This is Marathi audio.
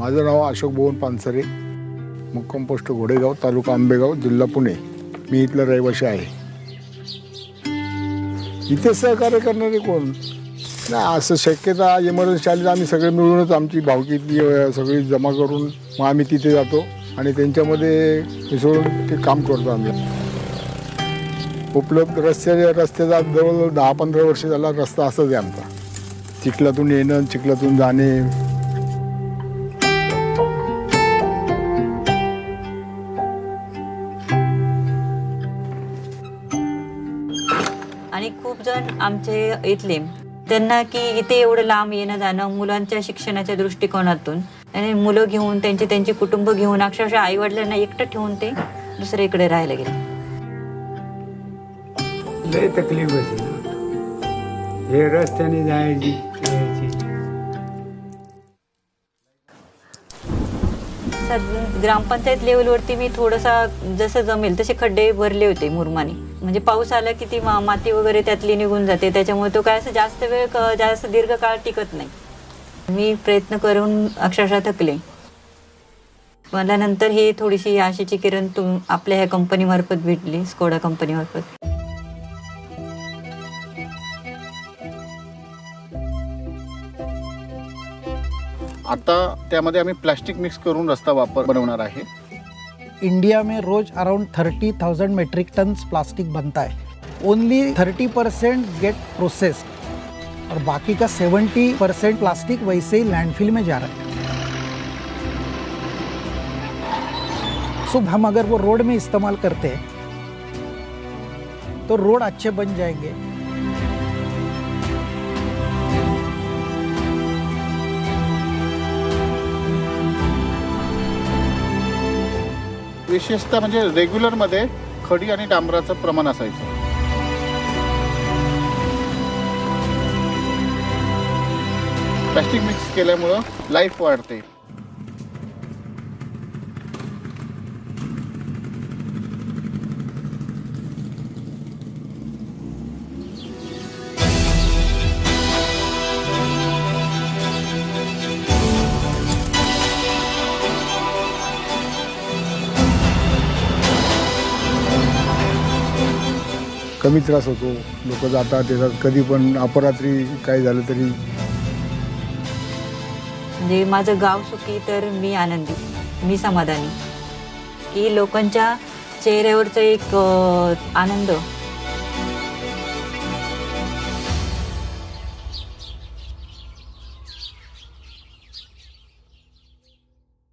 माझं नाव अशोक भुवन पानसरे, मुक्काम पोस्ट घोडेगाव, तालुका आंबेगाव, जिल्हा पुणे. मी इथला रहिवासी आहे. इथे सहकार्य करणारे कोण नाही, असं शक्यता इमर्जन्सी आली तर आम्ही सगळे मिळूनच आमची भावकीतली सगळी जमा करून मग आम्ही तिथे जातो आणि त्यांच्यामध्ये मिसळून ते काम करतो. आम्ही उपलब्ध रस्त्याचा जवळजवळ 10-15 वर्ष झाला रस्ता असाच आहे आमचा. चिखलातून येणं, चिखलातून जाणे. आणि खूप जण आमचे इथले त्यांना की इथे एवढं लांब येणं जाणं मुलांच्या शिक्षणाच्या दृष्टिकोनातून आणि मुलं घेऊन त्यांची कुटुंब घेऊन अक्षरशः आई वडिलांना एकटं ठेवून ते दुसरीकडे राहायला गेले. लय तकलीफ होती ना, हे रस्त्याने जायची यायची. ग्रामपंचायत लेवलवरती मी थोडासा जसं जमेल तसे खड्डे भरले होते मुरमाने. म्हणजे पाऊस आला की ती माती वगैरे त्यातली निघून जाते, त्याच्यामुळे तो काय असं जास्त वेळ जास्त दीर्घ काळ टिकत नाही. मी प्रयत्न करून अक्षरशः थकले. मला नंतर ही थोडीशी आशेची किरण आपल्या ह्या कंपनीमार्फत भेटली, स्कोडा कंपनीमार्फत. आता त्यामध्ये आम्ही प्लास्टिक मिक्स करून रस्ता बनवणार आहे. इंडिया में रोज अराउंड 30,000 मेट्रिक टन्स प्लास्टिक बनता है. ओनली 30% गेट प्रोसेस्ड और बाकी का 70% प्लास्टिक वैसे ही लैंडफिल में जा रहा है. सो हम अगर वो रोड में इस्तेमाल करते हैं तो रोड अच्छे बन जाएंगे. विशेषतः म्हणजे रेग्युलरमध्ये खडी आणि डांबराचं प्रमाण असायचं. प्लास्टिक मिक्स केल्यामुळं लाईफ वाढते. कमी त्रास होतो. लोक जातात येतात, कधी पण अपरात्री काय झालं तरी. म्हणजे माझं गाव सुखी तर मी आनंदी, मी समाधानी. की लोकांच्या चेहऱ्यावरचा एक आनंद